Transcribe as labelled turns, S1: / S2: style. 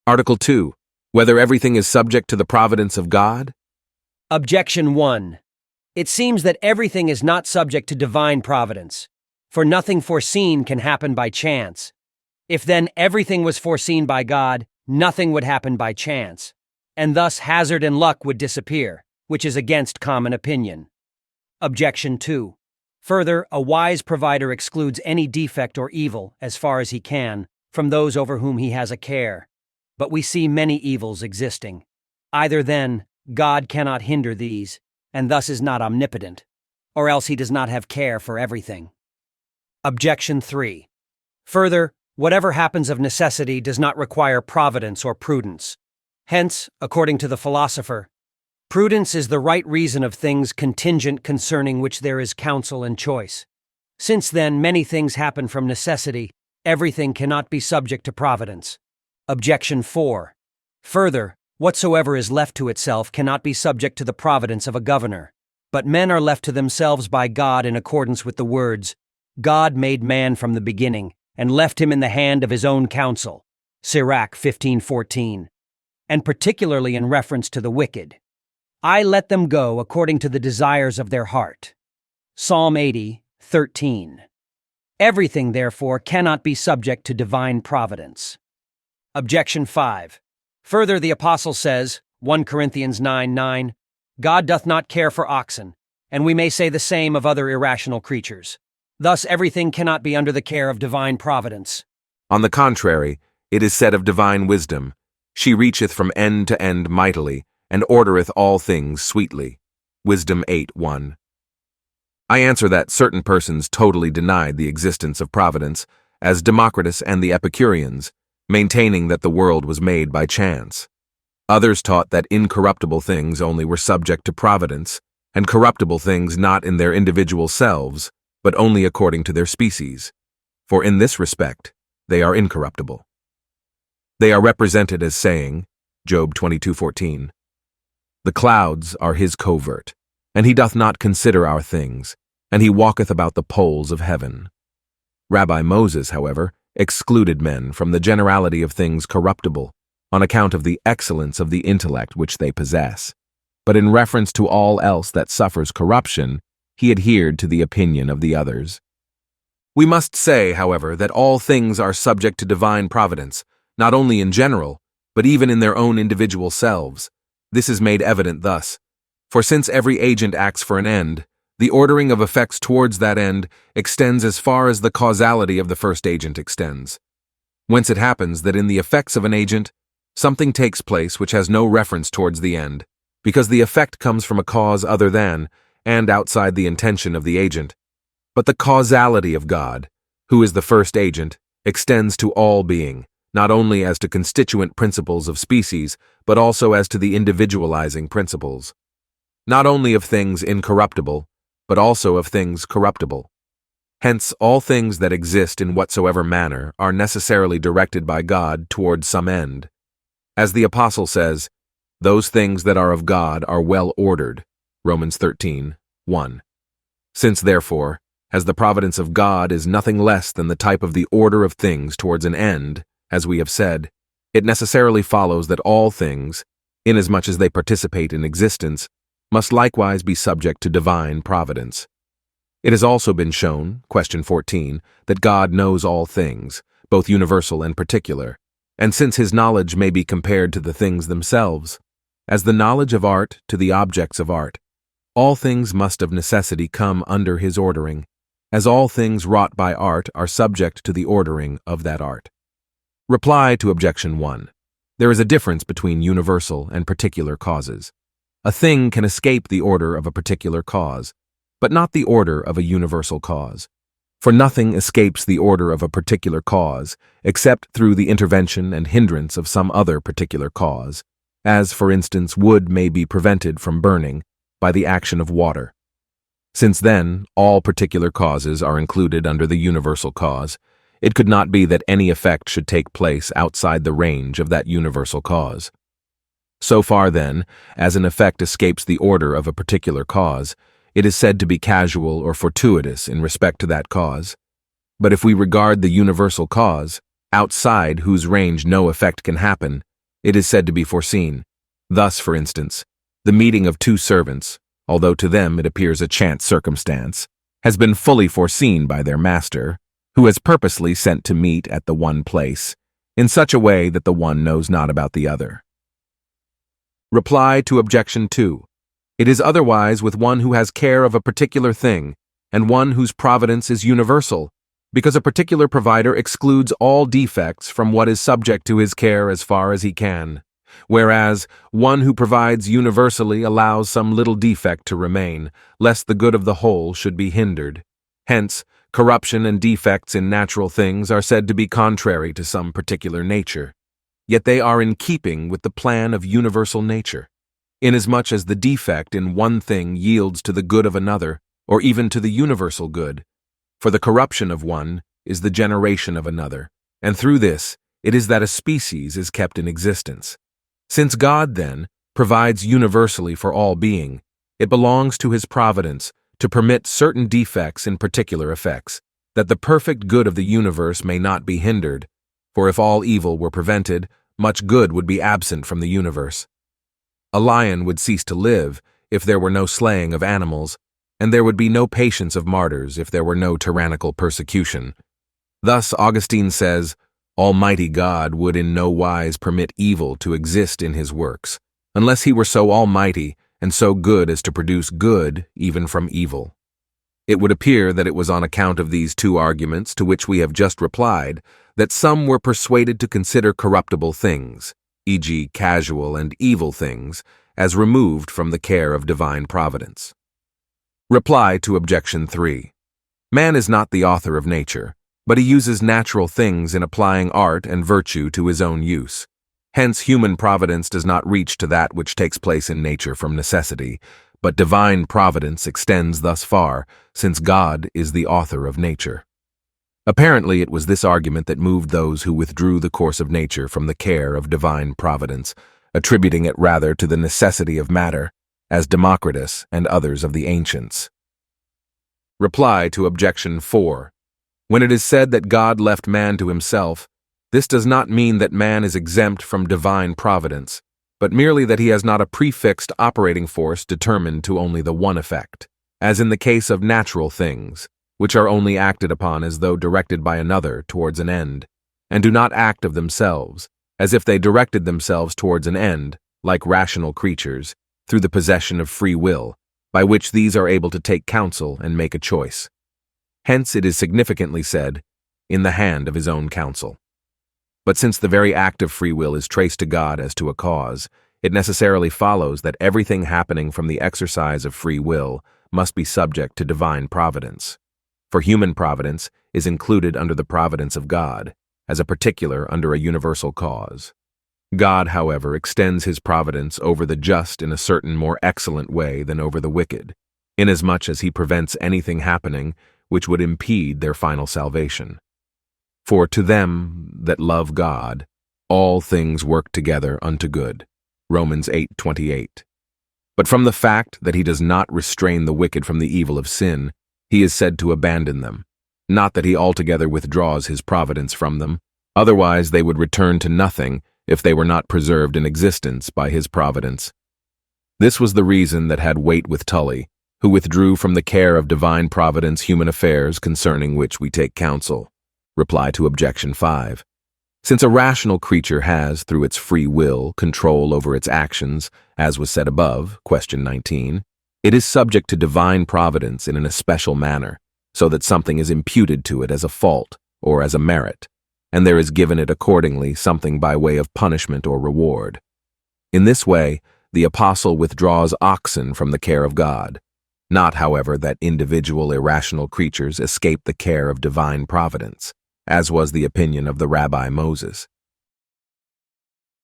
S1: Article 2. Whether everything is subject to the providence of God?
S2: Objection 1. It seems that everything is not subject to divine providence, for nothing foreseen can happen by chance. If then everything was foreseen by God, nothing would happen by chance, and thus hazard and luck would disappear, which is against common opinion. Objection 2. Further, a wise provider excludes any defect or evil, as far as he can, from those over whom he has a care. But we see many evils existing. Either then, God cannot hinder these, and thus is not omnipotent, or else he does not have care for everything. Objection 3. Further, whatever happens of necessity does not require providence or prudence. Hence, according to the philosopher, prudence is the right reason of things contingent concerning which there is counsel and choice. Since then many things happen from necessity, everything cannot be subject to providence. Objection 4. Further, whatsoever is left to itself cannot be subject to the providence of a governor. But men are left to themselves by God in accordance with the words, God made man from the beginning, and left him in the hand of his own counsel. Sirach 15:14. And particularly in reference to the wicked. I let them go according to the desires of their heart. Psalm 80:13. Everything, therefore, cannot be subject to divine providence. Objection 5. Further, the Apostle says, 1 Corinthians 9:9, God doth not care for oxen, and we may say the same of other irrational creatures. Thus everything cannot be under the care of divine providence.
S1: On the contrary, it is said of divine wisdom, she reacheth from end to end mightily, and ordereth all things sweetly. Wisdom 8:1. I answer that certain persons totally denied the existence of providence, as Democritus and the Epicureans, maintaining that the world was made by chance. Others taught that incorruptible things only were subject to providence, and corruptible things not in their individual selves, but only according to their species, for in this respect they are incorruptible. They are represented as saying, Job 22:14, the clouds are his covert, and he doth not consider our things, and he walketh about the poles of heaven. Rabbi Moses, however, excluded men from the generality of things corruptible, on account of the excellence of the intellect which they possess. But in reference to all else that suffers corruption, he adhered to the opinion of the others. We must say, however, that all things are subject to divine providence, not only in general, but even in their own individual selves. This is made evident thus. For since every agent acts for an end, the ordering of effects towards that end extends as far as the causality of the first agent extends. Whence it happens that in the effects of an agent, something takes place which has no reference towards the end, because the effect comes from a cause other than, and outside the intention of the agent. But the causality of God, who is the first agent, extends to all being, not only as to constituent principles of species, but also as to the individualizing principles. Not only of things incorruptible, but also of things corruptible. Hence, all things that exist in whatsoever manner are necessarily directed by God toward some end. As the Apostle says, those things that are of God are well ordered. Romans 13:1. Since, therefore, as the providence of God is nothing less than the type of the order of things towards an end, as we have said, it necessarily follows that all things, inasmuch as they participate in existence, must likewise be subject to divine providence. It has also been shown, question 14, that God knows all things, both universal and particular, and since his knowledge may be compared to the things themselves, as the knowledge of art to the objects of art, all things must of necessity come under his ordering, as all things wrought by art are subject to the ordering of that art. Reply to objection 1. There is a difference between universal and particular causes. A thing can escape the order of a particular cause, but not the order of a universal cause. For nothing escapes the order of a particular cause, except through the intervention and hindrance of some other particular cause, as, for instance, wood may be prevented from burning by the action of water. Since then, all particular causes are included under the universal cause, it could not be that any effect should take place outside the range of that universal cause. So far, then, as an effect escapes the order of a particular cause, it is said to be casual or fortuitous in respect to that cause. But if we regard the universal cause, outside whose range no effect can happen, it is said to be foreseen. Thus, for instance, the meeting of two servants, although to them it appears a chance circumstance, has been fully foreseen by their master, who has purposely sent to meet at the one place, in such a way that the one knows not about the other. Reply to Objection 2. It is otherwise with one who has care of a particular thing, and one whose providence is universal, because a particular provider excludes all defects from what is subject to his care as far as he can, whereas one who provides universally allows some little defect to remain, lest the good of the whole should be hindered. Hence, corruption and defects in natural things are said to be contrary to some particular nature, yet they are in keeping with the plan of universal nature, inasmuch as the defect in one thing yields to the good of another, or even to the universal good. For the corruption of one is the generation of another, and through this it is that a species is kept in existence. Since God, then, provides universally for all being, it belongs to his providence to permit certain defects in particular effects, that the perfect good of the universe may not be hindered, for if all evil were prevented, much good would be absent from the universe. A lion would cease to live if there were no slaying of animals, and there would be no patience of martyrs if there were no tyrannical persecution. Thus Augustine says, Almighty God would in no wise permit evil to exist in his works, unless he were so almighty and so good as to produce good even from evil. It would appear that it was on account of these two arguments to which we have just replied that some were persuaded to consider corruptible things, e.g., casual and evil things, as removed from the care of divine providence. Reply to Objection 3. Man is not the author of nature, but he uses natural things in applying art and virtue to his own use. Hence, human providence does not reach to that which takes place in nature from necessity, but divine providence extends thus far, since God is the author of nature. Apparently, it was this argument that moved those who withdrew the course of nature from the care of divine providence, attributing it rather to the necessity of matter, as Democritus and others of the ancients. Reply to Objection 4. When it is said that God left man to himself, this does not mean that man is exempt from divine providence, but merely that he has not a prefixed operating force determined to only the one effect, as in the case of natural things, which are only acted upon as though directed by another towards an end, and do not act of themselves, as if they directed themselves towards an end, like rational creatures, through the possession of free will, by which these are able to take counsel and make a choice. Hence it is significantly said, in the hand of his own counsel. But since the very act of free will is traced to God as to a cause, it necessarily follows that everything happening from the exercise of free will must be subject to divine providence. For human providence is included under the providence of God, as a particular under a universal cause. God, however, extends his providence over the just in a certain more excellent way than over the wicked, inasmuch as he prevents anything happening which would impede their final salvation. For to them that love God, all things work together unto good. Romans 8:28. But from the fact that he does not restrain the wicked from the evil of sin, he is said to abandon them, not that he altogether withdraws his providence from them, otherwise they would return to nothing if they were not preserved in existence by his providence. This was the reason that had weight with Tully, who withdrew from the care of divine providence human affairs concerning which we take counsel. Reply to Objection 5. Since a rational creature has, through its free will, control over its actions, as was said above, question 19, it is subject to divine providence in an especial manner, so that something is imputed to it as a fault or as a merit, and there is given it accordingly something by way of punishment or reward. In this way, the apostle withdraws oxen from the care of God. Not, however, that individual irrational creatures escape the care of divine providence, as was the opinion of the Rabbi Moses.